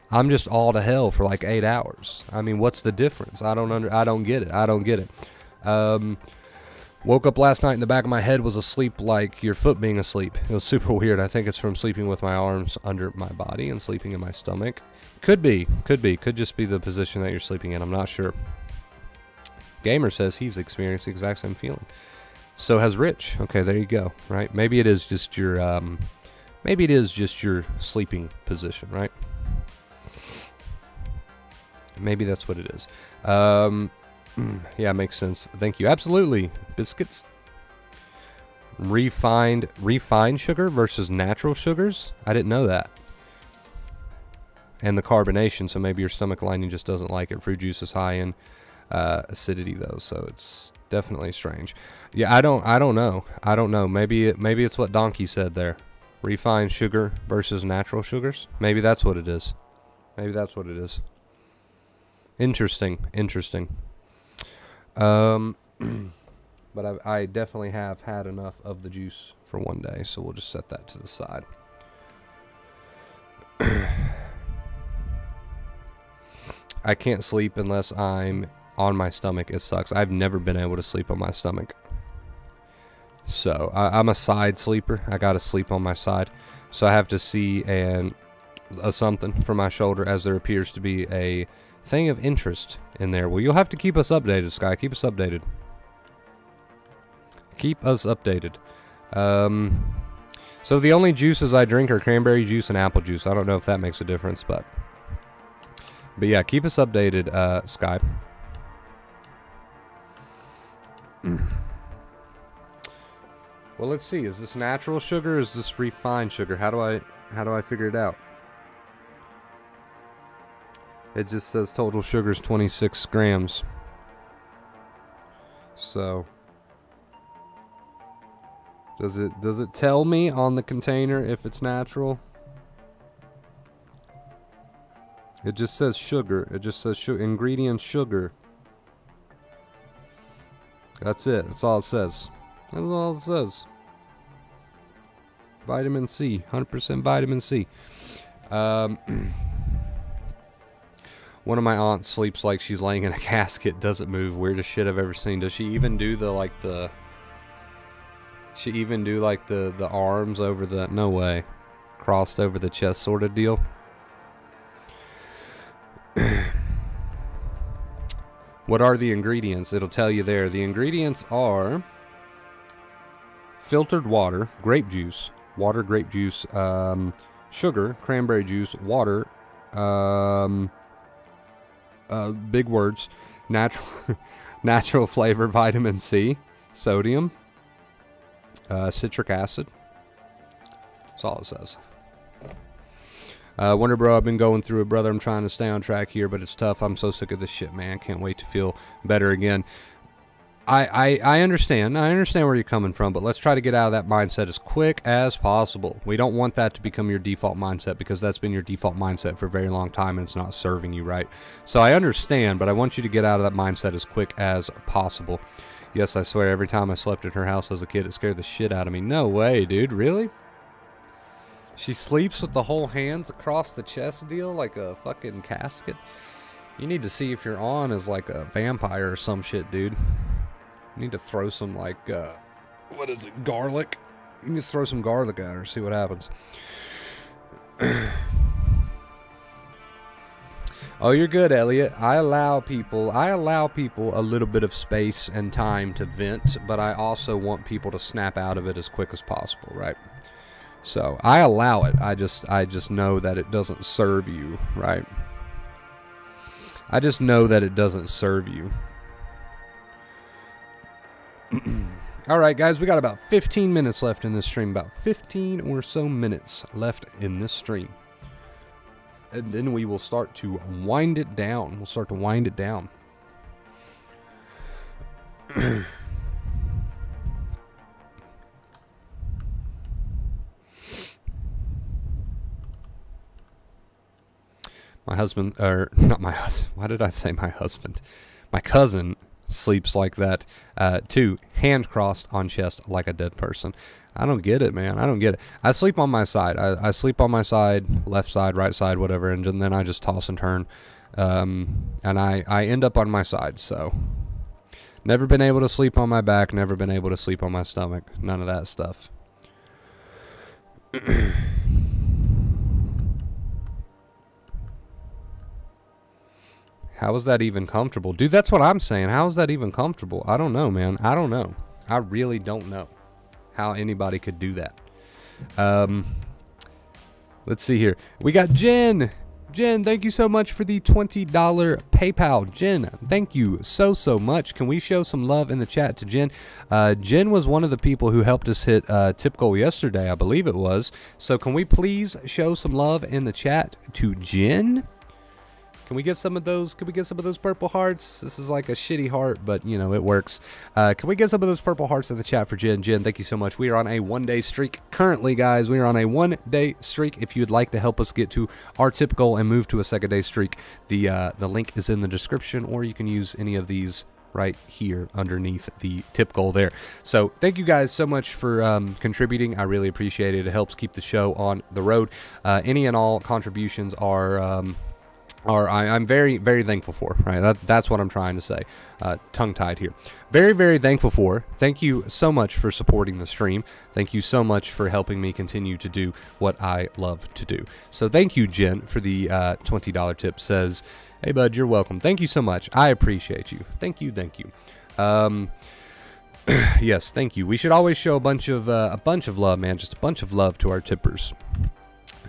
I'm just all to hell for like 8 hours. I mean, what's the difference? I don't get it. I don't get it. Woke up last night and the back of my head was asleep like your foot being asleep. It was super weird. I think it's from sleeping with my arms under my body and sleeping in my stomach. Could be. Could just be the position that you're sleeping in. I'm not sure. Gamer says he's experienced the exact same feeling. So has Rich. Okay, there you go. Right? Maybe it is just your sleeping position, right? Maybe that's what it is. Yeah, makes sense. Thank you. Absolutely. Biscuits. Refined sugar versus natural sugars? I didn't know that. And the carbonation, so maybe your stomach lining just doesn't like it. Fruit juice is high in acidity though, so it's definitely strange. Yeah, I don't know. Maybe it's what Donkey said there. Refined sugar versus natural sugars? Maybe that's what it is. Interesting. But I definitely have had enough of the juice for one day, so we'll just set that to the side. I can't sleep unless I'm on my stomach. It sucks. I've never been able to sleep on my stomach. So I'm a side sleeper. I gotta sleep on my side. So I have to see a something for my shoulder, as there appears to be a thing of interest in there. Well, you'll have to keep us updated, Sky. Keep us updated. Keep us updated. So the only juices I drink are cranberry juice and apple juice. I don't know if that makes a difference, but yeah, keep us updated, Sky. Well, let's see. Is this natural sugar or is this refined sugar? How do I figure it out? It just says total sugar is 26 grams. So does it tell me on the container if it's natural? It just says sugar. It just says ingredient sugar. That's it. That's all it says. That's all it says. Vitamin C. 100% vitamin C. One of my aunts sleeps like she's laying in a casket. Doesn't move. Weirdest shit I've ever seen. Does she even do the arms over the... No way. Crossed over the chest sort of deal? What are the ingredients? It'll tell you there. The ingredients are filtered water, grape juice, sugar, cranberry juice, water, big words, natural flavor, vitamin C, sodium, citric acid. That's all it says. Wonder Bro, I've been going through it, brother. I'm trying to stay on track here, but it's tough. I'm so sick of this shit, man. Can't wait to feel better again. I understand. I understand where you're coming from, but let's try to get out of that mindset as quick as possible. We don't want that to become your default mindset, because that's been your default mindset for a very long time and it's not serving you right. So I understand, but I want you to get out of that mindset as quick as possible. Yes, I swear, every time I slept at her house as a kid, it scared the shit out of me. No way, dude. Really? She sleeps with the whole hands across the chest deal like a fucking casket? You need to see if you're on as like a vampire or some shit, dude. You need to throw some like, what is it, garlic? You need to throw some garlic at her, see what happens. Oh, you're good, Elliot. I allow people a little bit of space and time to vent, but I also want people to snap out of it as quick as possible, right? So I allow it. I just know that it doesn't serve you, right? I just know that it doesn't serve you. All right, guys, we got about 15 minutes left in this stream. About 15 or so minutes left in this stream. And then we will start to wind it down. We'll start to wind it down. My husband, or not my husband. Why did I say my husband? My cousin sleeps like that too, hand crossed on chest like a dead person. I don't get it, man. I don't get it. I sleep on my side. I sleep on my side, left side, right side, whatever, and then I just toss and turn, and I end up on my side. So never been able to sleep on my back, never been able to sleep on my stomach, none of that stuff. How is that even comfortable? Dude, that's what I'm saying. How is that even comfortable? I don't know, man. I don't know. I really don't know how anybody could do that. Let's see here. We got Jen. Jen, thank you so much for the $20 PayPal. Jen, thank you so much. Can we show some love in the chat to Jen? Jen was one of the people who helped us hit tip goal yesterday, I believe it was. So can we please show some love in the chat to Jen? Can we get some of those? Can we get some of those purple hearts? This is like a shitty heart, but you know, it works. Can we get some of those purple hearts in the chat for Jen? Jen, thank you so much. We are on a one-day streak currently, guys. We are on a one-day streak. If you'd like to help us get to our tip goal and move to a second-day streak, the link is in the description, or you can use any of these right here underneath the tip goal there. So thank you guys so much for contributing. I really appreciate it. It helps keep the show on the road. Any and all contributions are I'm very, very thankful for, right? That's what I'm trying to say. Tongue-tied here. Very, very thankful for. Thank you so much for supporting the stream. Thank you so much for helping me continue to do what I love to do. So thank you, Jen, for the $20 tip. Says, hey, bud, you're welcome. Thank you so much. I appreciate you. Thank you, thank you. Yes, thank you. We should always show a bunch of love, man. Just a bunch of love to our tippers.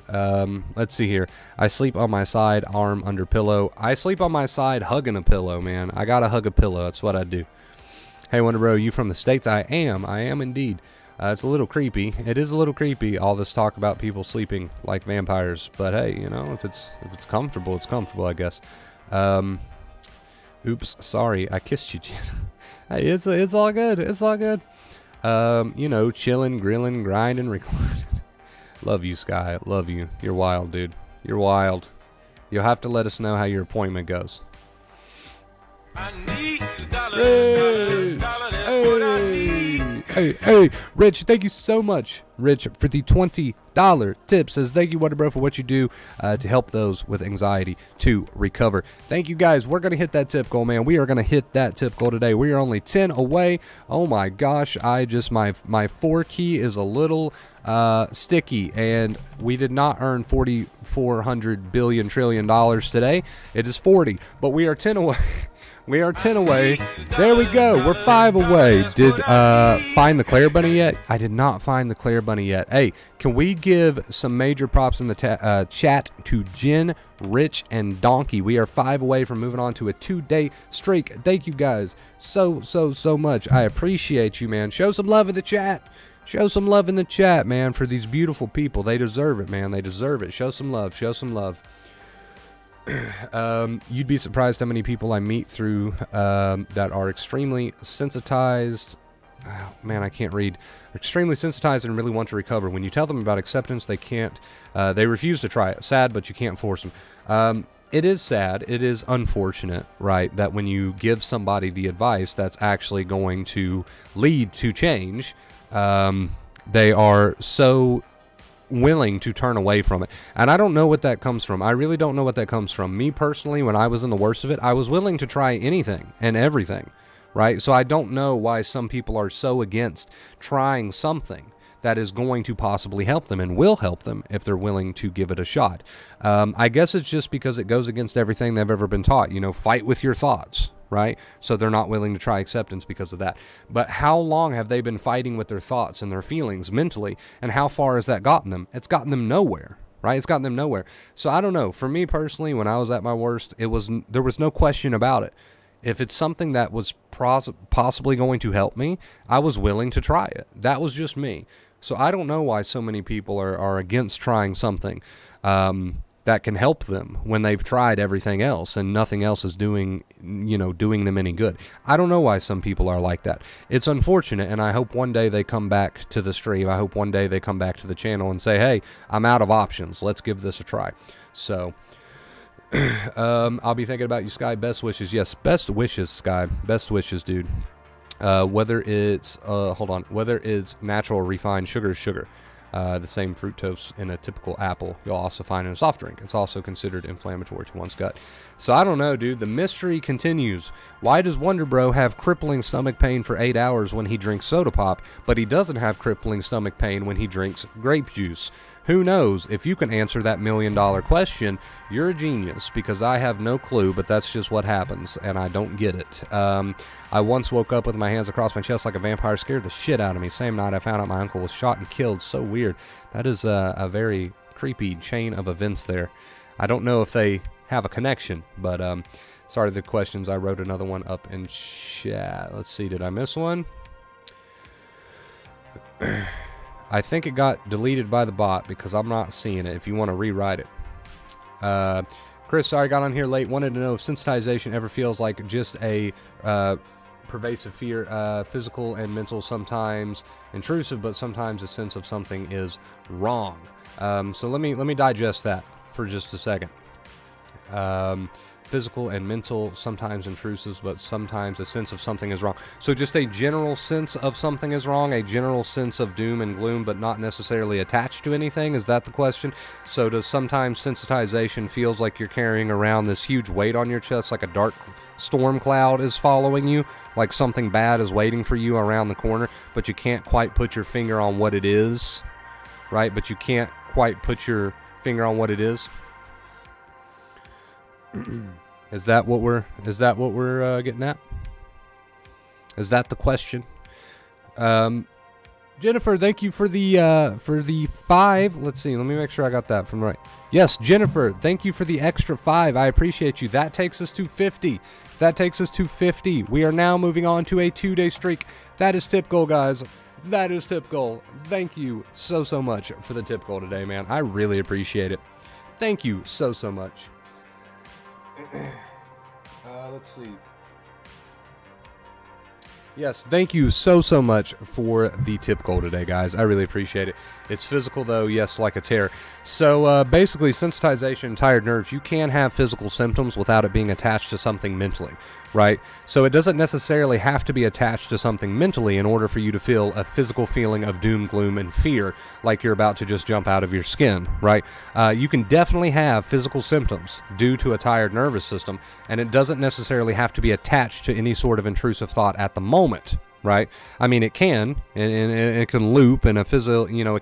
Let's see here. I sleep on my side, arm under pillow. I sleep on my side, hugging a pillow, man. I gotta hug a pillow. That's what I do. Hey, Wonder Bro, you from the States? I am indeed. It's a little creepy. It is a little creepy, all this talk about people sleeping like vampires. But hey, you know, if it's comfortable, it's comfortable, I guess. Oops, sorry, I kissed you, Jen. Hey, it's all good. It's all good. You know, chilling, grilling, grinding, recording. Love you, Sky. Love you. You're wild, dude. You're wild. You'll have to let us know how your appointment goes. I need Rich! Hey, Rich, thank you so much, Rich, for the $20 tip. Says, thank you, Wonder Bro, for what you do to help those with anxiety to recover. Thank you, guys. We're going to hit that tip goal, man. We are going to hit that tip goal today. We are only 10 away. Oh, my gosh. My 4 key is a little sticky, and we did not earn $4,400 billion trillion today. It is 40, but we are 10 away. We are 10 away. There we go. We're 5 away. Did find the Claire Bunny yet? I did not find the Claire Bunny yet. Hey, can we give some major props in the chat to Jen, Rich, and Donkey? We are 5 away from moving on to a 2-day streak. Thank you guys so much. I appreciate you, man. Show some love in the chat. Show some love in the chat, man, for these beautiful people. They deserve it, man. They deserve it. Show some love. Show some love. You'd be surprised how many people I meet through that are extremely sensitized. Oh, man, I can't read. Extremely sensitized and really want to recover. When you tell them about acceptance, they can't. They refuse to try it. Sad, but you can't force them. It is sad. It is unfortunate, right, that when you give somebody the advice that's actually going to lead to change, they are so willing to turn away from it. And I don't know what that comes from. I really don't know what that comes from. Me personally, when I was in the worst of it, I was willing to try anything and everything, right? So I don't know why some people are so against trying something that is going to possibly help them and will help them if they're willing to give it a shot. I guess it's just because it goes against everything they've ever been taught. You know, fight with your thoughts, right? So they're not willing to try acceptance because of that. But how long have they been fighting with their thoughts and their feelings mentally, and how far has that gotten them? It's gotten them nowhere, right? It's gotten them nowhere. So I don't know. For me personally, when I was at my worst, there was no question about it. If it's something that was possibly going to help me, I was willing to try it. That was just me. So I don't know why so many people are against trying something that can help them when they've tried everything else and nothing else is doing them any good. I don't know why some people are like that. It's unfortunate, and I hope one day they come back to the stream. I hope one day they come back to the channel and say, hey, I'm out of options. Let's give this a try. So I'll be thinking about you, Sky. Best wishes. Yes, best wishes, Sky. Best wishes, dude. Whether it's natural or refined sugar is sugar. The same fructose in a typical apple you'll also find in a soft drink. It's also considered inflammatory to one's gut. So I don't know, dude. The mystery continues. Why does Wonder Bro have crippling stomach pain for 8 hours when he drinks soda pop, but he doesn't have crippling stomach pain when he drinks grape juice? Who knows? If you can answer that $1 million question, you're a genius, because I have no clue, but that's just what happens, and I don't get it. I once woke up with my hands across my chest like a vampire, scared the shit out of me. Same night I found out my uncle was shot and killed. So weird. That is a very creepy chain of events there. I don't know if they have a connection, but sorry the questions. I wrote another one up in chat. Let's see, did I miss one? I think it got deleted by the bot because I'm not seeing it. If you want to rewrite it. Chris, sorry I got on here late. Wanted to know if sensitization ever feels like just a pervasive fear, physical and mental, sometimes intrusive, but sometimes a sense of something is wrong. So let me digest that for just a second. physical and mental, sometimes intrusive, but sometimes a sense of something is wrong. So just a general sense of something is wrong, a general sense of doom and gloom, but not necessarily attached to anything. Is that the question? So does sometimes sensitization feels like you're carrying around this huge weight on your chest, like a dark storm cloud is following you, like something bad is waiting for you around the corner, but you can't quite put your finger on what it is, right? But you can't quite put your finger on what it is. Is that what we're getting at? Is that the question? Jennifer, thank you for the 5. Let's see. Let me make sure I got that from right. Yes, Jennifer, thank you for the extra 5. I appreciate you. That takes us to 50. That takes us to 50. We are now moving on to a 2-day streak. That is tip goal, guys. That is tip goal. Thank you so much for the tip goal today, man. I really appreciate it. Thank you so much. Let's see. Yes, thank you so much for the tip goal today, guys. I really appreciate it. It's physical, though, yes, like a tear. So basically, sensitization, tired nerves, you can have physical symptoms without it being attached to something mentally, right? So it doesn't necessarily have to be attached to something mentally in order for you to feel a physical feeling of doom, gloom, and fear, like you're about to just jump out of your skin, right? You can definitely have physical symptoms due to a tired nervous system, and it doesn't necessarily have to be attached to any sort of intrusive thought at the moment, right? I mean, it can, and it can loop, and it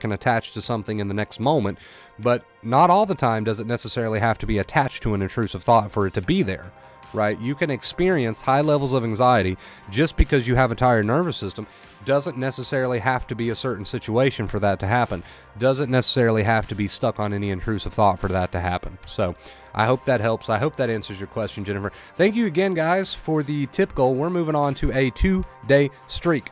can attach to something in the next moment, but not all the time does it necessarily have to be attached to an intrusive thought for it to be there, right? You can experience high levels of anxiety just because you have a tired nervous system. Doesn't necessarily have to be a certain situation for that to happen. Doesn't necessarily have to be stuck on any intrusive thought for that to happen. So I hope that helps. I hope that answers your question, Jennifer. Thank you again, guys, for the tip goal. We're moving on to a 2-day streak.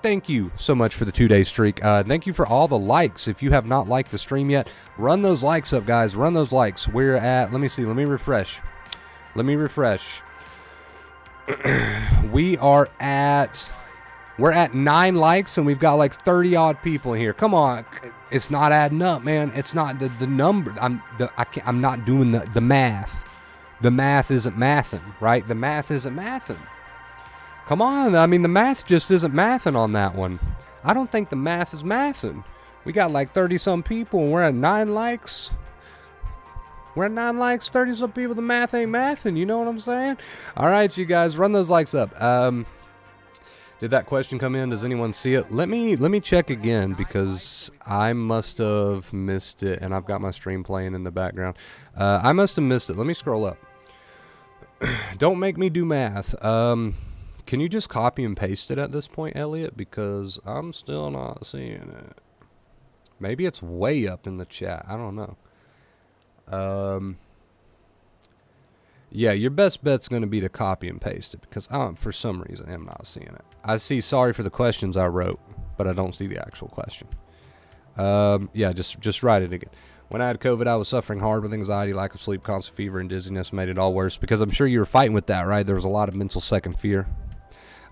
Thank you so much for the 2-day streak. Thank you for all the likes. If you have not liked the stream yet, run those likes up, guys. Run those likes. We're at, let me see, let me refresh. We're at 9 likes, and we've got like 30 odd people in here. Come on, it's not adding up, man. It's not the number. I'm not doing the math. The math isn't mathing, right? The math isn't mathing. Come on, I mean the math just isn't mathing on that one. I don't think the math is mathing. We got like 30 some people, and we're at 9 likes. We're at 9 likes, 30 some people. The math ain't mathing. You know what I'm saying? All right, you guys, run those likes up. Did that question come in? Does anyone see it? Let me check again, because I must have missed it, and I've got my stream playing in the background. I must have missed it. Let me scroll up. Don't make me do math. Can you just copy and paste it at this point, Elliot? Because I'm still not seeing it. Maybe it's way up in the chat. I don't know. Yeah, your best bet's going to be to copy and paste it, because I, for some reason, am not seeing it. I see sorry for the questions I wrote, but I don't see the actual question. Yeah, just write it again. When I had COVID, I was suffering hard with anxiety, lack of sleep, constant fever, and dizziness made it all worse, because I'm sure you were fighting with that, right? There was a lot of mental second fear.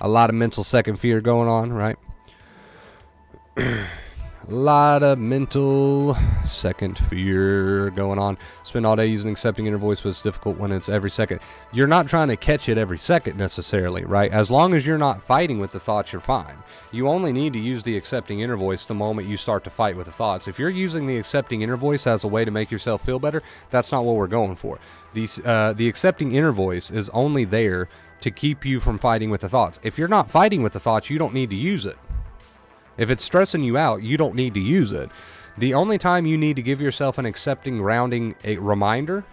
A lot of mental second fear going on, right? A lot of mental second fear going on. Spend all day using accepting inner voice, but it's difficult when it's every second. You're not trying to catch it every second necessarily, right? As long as you're not fighting with the thoughts, you're fine. You only need to use the accepting inner voice the moment you start to fight with the thoughts. If you're using the accepting inner voice as a way to make yourself feel better, that's not what we're going for. The accepting inner voice is only there to keep you from fighting with the thoughts. If you're not fighting with the thoughts, you don't need to use it. If it's stressing you out, you don't need to use it. The only time you need to give yourself an accepting, grounding a reminder,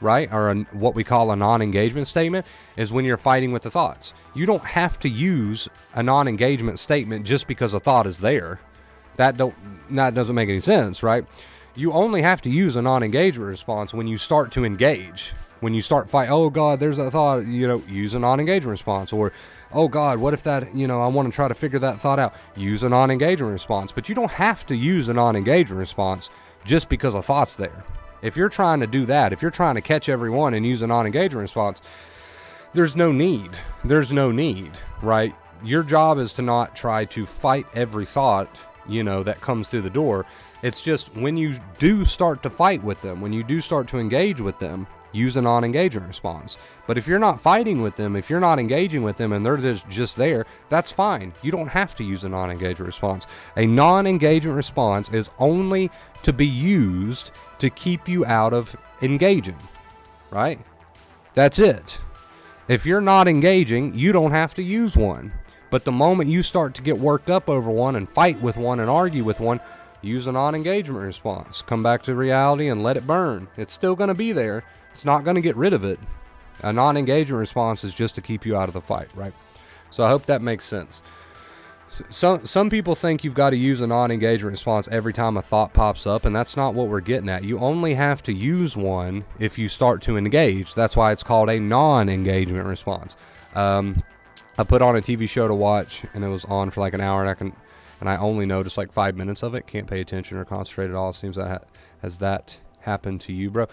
right, or what we call a non-engagement statement, is when you're fighting with the thoughts. You don't have to use a non-engagement statement just because a thought is there. That doesn't make any sense, right? You only have to use a non-engagement response when you start to engage. When you start fight, oh God, there's a thought, use a non-engagement response. Or, oh God, what if that, I want to try to figure that thought out. Use a non-engagement response. But you don't have to use a non-engagement response just because a thought's there. If you're trying to do that, if you're trying to catch everyone and use a non-engagement response, there's no need. There's no need, right? Your job is to not try to fight every thought, that comes through the door. It's just when you do start to fight with them, when you do start to engage with them, use a non-engagement response. But if you're not fighting with them, if you're not engaging with them and they're just there, that's fine. You don't have to use a non-engagement response. A non-engagement response is only to be used to keep you out of engaging, right? That's it. If you're not engaging, you don't have to use one. But the moment you start to get worked up over one and fight with one and argue with one, use a non-engagement response. Come back to reality and let it burn. It's still going to be there. It's not going to get rid of it. A non-engagement response is just to keep you out of the fight, right? So I hope that makes sense. Some people think you've got to use a non-engagement response every time a thought pops up, and that's not what we're getting at. You only have to use one if you start to engage. That's why it's called a non-engagement response. I put on a TV show to watch, and it was on for like an hour, and I only noticed like 5 minutes of it. Can't pay attention or concentrate at all. It seems that has that happened to you, bro?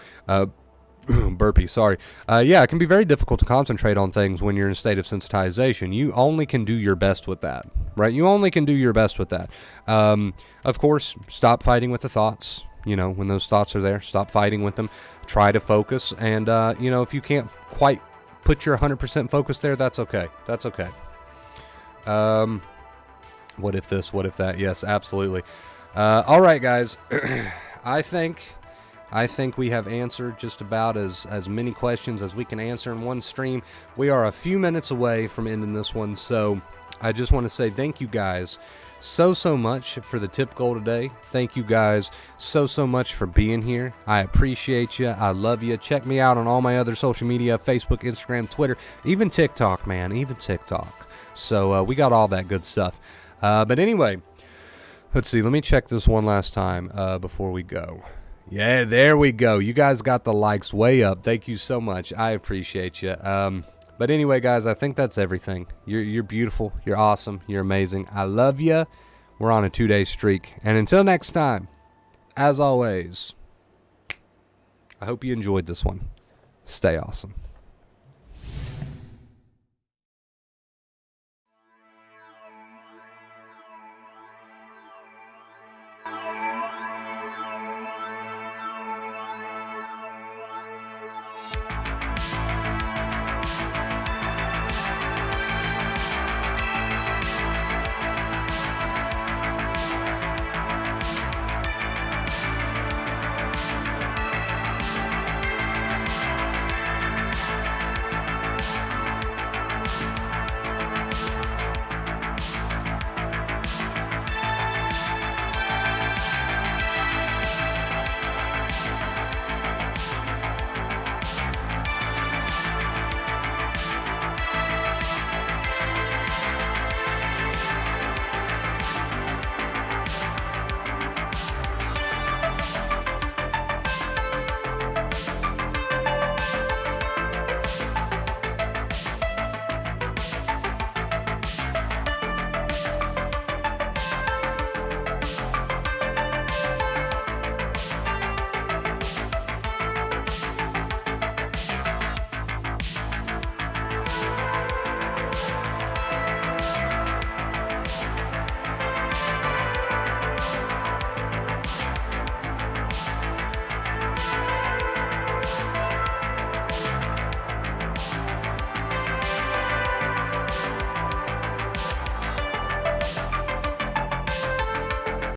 Burpee, sorry. Yeah, it can be very difficult to concentrate on things when you're in a state of sensitization. You only can do your best with that, right? You only can do your best with that. Of course, stop fighting with the thoughts. You know, when those thoughts are there, stop fighting with them. Try to focus, and you know, if you can't quite put your 100% focus there, that's okay. That's okay. What if this? What if that? Yes, absolutely. All right, guys. I think we have answered just about as many questions as we can answer in one stream. We are a few minutes away from ending this one, so I just want to say thank you guys so much for the tip goal today. Thank you guys so much for being here. I appreciate you. I love you. Check me out on all my other social media, Facebook, Instagram, Twitter, even TikTok, man, even TikTok. So we got all that good stuff. But anyway, let's see. Let me check this one last time before we go. Yeah, there we go. You guys got the likes way up. Thank you so much. I appreciate you. But anyway, guys, I think that's everything. You're beautiful. You're awesome. You're amazing. I love you. We're on a 2-day streak. And until next time, as always, I hope you enjoyed this one. Stay awesome.